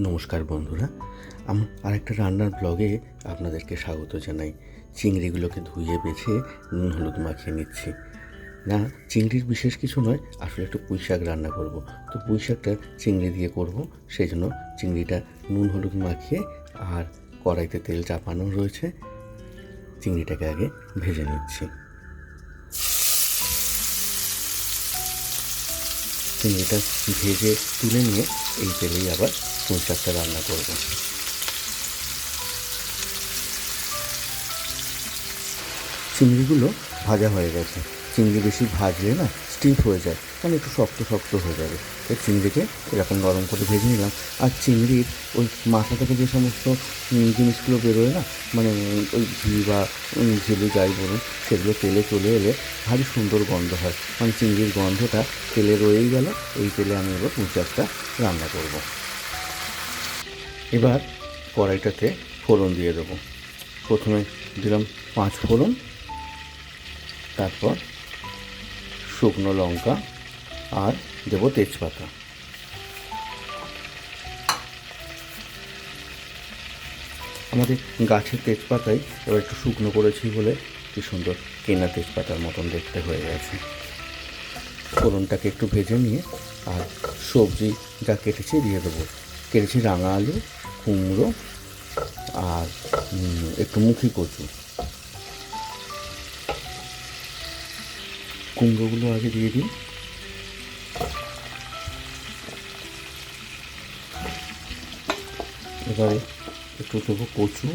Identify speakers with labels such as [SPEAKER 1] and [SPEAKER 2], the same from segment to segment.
[SPEAKER 1] নমস্কার বন্ধুরা, আমার আরেকটা রান্নার ব্লগে আপনাদেরকে স্বাগত জানাই। চিংড়িগুলোকে ধুয়ে বেছে নুন হলুদ মাখিয়ে নিচ্ছি। না, চিংড়ির বিশেষ কিছু নয়, আসলে একটু পুঁই শাক রান্না করব। তো পুঁই শাকটা চিংড়ি দিয়ে করব, সেই জন্য চিংড়িটা নুন হলুদ মাখিয়ে আর কড়াইতে তেল চাপানো রয়েছে, চিংড়িটাকে আগে ভেজে নিচ্ছি। চিংড়িটা ভেজে তুলে নিয়ে এই তেলেই আবার পুঁই শাকটা রান্না করব। চিংড়িগুলো ভাজা হয়ে গেছে। চিংড়ি বেশি ভাজলে না স্টিফ হয়ে যায়, মানে একটু শক্ত শক্ত হয়ে যাবে। তাই চিংড়িকে এরকম নরম করে ভেজে নিলাম। আর চিংড়ির ওই মাথা থেকে যে সমস্ত জিনিসগুলো বেরোয় না, মানে ওই ঘি বা ঝিলু যাই বলুন, সেগুলো তেলে চলে এলে ভারী সুন্দর গন্ধ হয়। মানে চিংড়ির গন্ধটা তেলে রয়েই গেল। এই তেলে আমি এবার পুঁই শাকটা রান্না করব। এবার কড়াইটাতে ফোড়ন দিয়ে দেবো। প্রথমে দিলাম 5 ফোড়ন, তারপর শুকনো লঙ্কা আর দেবো তেজপাতা। আমাদের গাছের তেজপাতাই এবার একটু শুকনো করেছি বলে কি সুন্দর কেনা তেজপাতার মতন দেখতে হয়ে গেছে। ফোড়নটাকে একটু ভেজে নিয়ে আর সবজি যা কেটেছি দিয়ে দেবো। কেটেছি রাঙা আলু, কুমড়ো আর একটু মুখি কচু। কুমড়োগুলো আগে দিয়ে দিই। এবারে একটু দেবো কচু,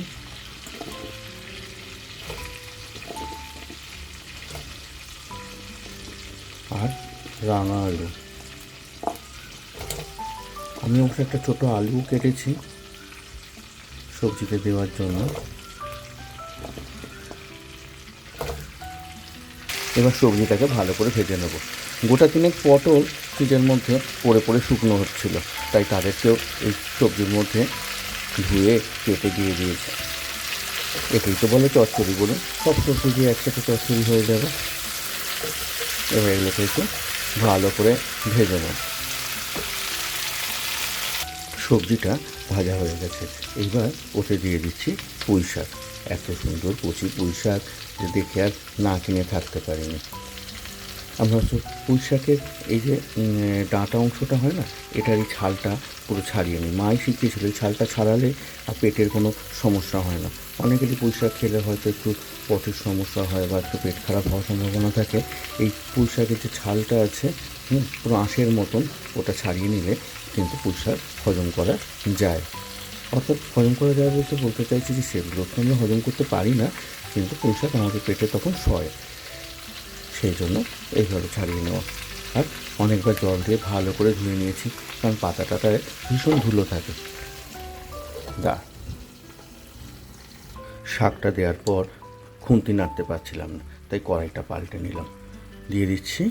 [SPEAKER 1] আর রাঙা আলু। আমি অবশ্য একটা ছোটো আলু কেটেছি সবজিতে দেওয়ার জন্য। এবার সবজিটাকে ভালো করে ভেজে নেব। গোটা 3 পটল ফ্রিজের মধ্যে পড়ে পড়ে শুকনো হচ্ছিল, তাই তাদেরকেও এই সবজির মধ্যে ধুয়ে কেটে দিয়ে দিয়েছি। এটাই তো বলে চচ্চড়ি, বলুন, সব সবজি দিয়ে একসাথে চচ্চড়ি হয়ে যাবে। এবার এগুলোকে একটু ভালো করে ভেজে নেব। সবজিটা ভাজা হয়ে গেছে, এইবার ওতে দিয়ে দিচ্ছি পুঁই শাক। এত সুন্দর কচি পুঁই শাক যে দেখে আর না কিনে থাকতে পারিনি। আমরা হচ্ছে পুঁই শাকের এই যে ডাঁটা অংশটা হয় না, এটার এই ছালটা পুরো ছাড়িয়ে নিই। মাই শিখিয়েছিল এই ছালটা ছাড়ালে আর পেটের কোনো সমস্যা হয় না। অনেকেরই পুঁই শাক খেলে হয়তো একটু পথের সমস্যা হয় বা একটু পেট খারাপ হওয়ার সম্ভাবনা থাকে। এই পুঁই শাকের যে ছালটা আছে, পুরো আঁশের মতন, ওটা ছাড়িয়ে নিলে কিন্তু পুঁই শাক হজম করা যায়। অর্থাৎ হজম করা যায় বলতে চাইছি যে সেগুলো তো আমরা হজম করতে পারি না, কিন্তু পুঁই শাক আমাদের পেটে তখন সয়, সেই জন্য এইভাবে ছাড়িয়ে নেওয়া। আর অনেকবার জল দিয়ে ভালো করে ধুয়ে নিয়েছি, কারণ পাতাটায় ভীষণ ধুলো থাকে। শাকটা দেওয়ার পর খুন্তি নাড়তে পারছিলাম না, তাই কড়াইটা পাল্টে নিলাম। দিয়ে দিচ্ছি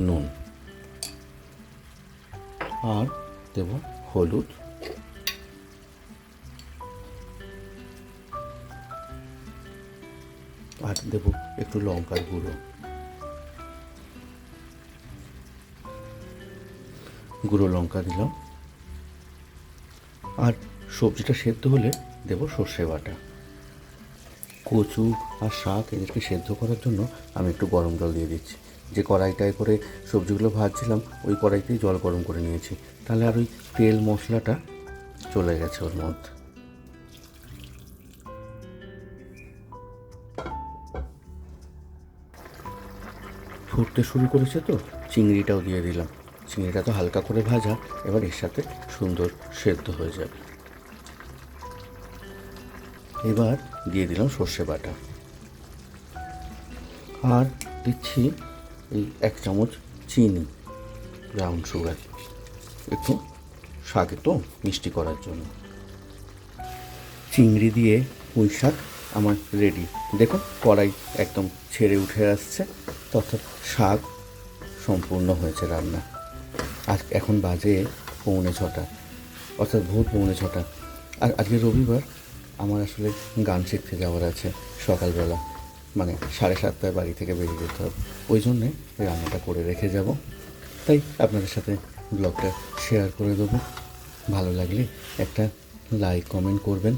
[SPEAKER 1] নুন আর দেব হলুদ, আর দেব একটু লঙ্কার গুঁড়ো লঙ্কা দিলাম। আর সবজিটা সেদ্ধ হলে দেব সর্ষে বাটা। কচু আর শাক এদেরকে সেদ্ধ করার জন্য আমি একটু গরম জল দিয়ে দিচ্ছি। যে কড়াইটায় করে সবজিগুলো ভাজছিলাম ওই কড়াইতেই জল গরম করে নিয়েছি, তাহলে আর ওই তেল মশলাটা চলে গেছে ওর মধ্যে। ফুটতে শুরু করেছে তো চিংড়িটাও দিয়ে দিলাম। চিংড়িটা তো হালকা করে ভাজা, এবার এর সাথে সুন্দর সেদ্ধ হয়ে যাবে। এবার দিয়ে দিলাম সর্ষে বাটা, আর দিচ্ছি এই 1 চামচ চিনি, ব্রাউন সুগার, একটু শাকে তো মিষ্টি করার জন্য। চিংড়ি দিয়ে পুঁই শাক আমার রেডি। দেখুন কড়াই একদম ছেড়ে উঠে আসছে, অর্থাৎ শাক সম্পূর্ণ হয়েছে রান্না। আর এখন বাজে 6:45, অর্থাৎ ভোর 6:45। আর আজকে রবিবার, আমার আসলে গান শিখতে যাওয়ার আছে সকালবেলা, মানে 7:30টায় বাড়ি থেকে বেরিয়ে যেতে হবে। ওই জন্যে রান্নাটা করে রেখে যাব, তাই আপনাদের সাথে ব্লগটা শেয়ার করে দেবো। ভালো লাগলে একটা লাইক কমেন্ট করবেন।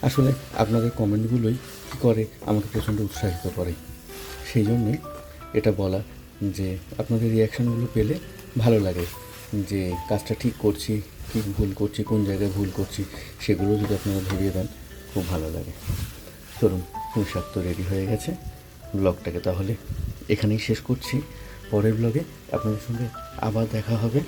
[SPEAKER 1] আসলে আপনাদের কমেন্টগুলোই কী করে আমাকে প্রচণ্ড উৎসাহিত করে। সেই জন্যই এটা বলা যে আপনাদের রিয়াকশানগুলো পেলে ভালো লাগে, যে কাজটা ঠিক করছি কি ভুল করছি, কোন জায়গায় ভুল করছি, সেগুলো যদি আপনারা ধরিয়ে দেন খুব ভালো লাগে। চলুন, পুঁই শাক তো রেডি হয়ে গেছে। ব্লগটাকে তাহলে এখানেই শেষ করছি। পরের ব্লগে আপনাদের সঙ্গে আবার দেখা হবে।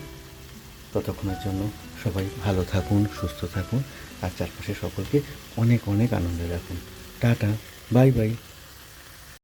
[SPEAKER 1] ততক্ষণের জন্য সবাই ভালো থাকুন, সুস্থ থাকুন, আর চারপাশে সকলকে অনেক অনেক আনন্দে রাখুন। Tata, bye bye.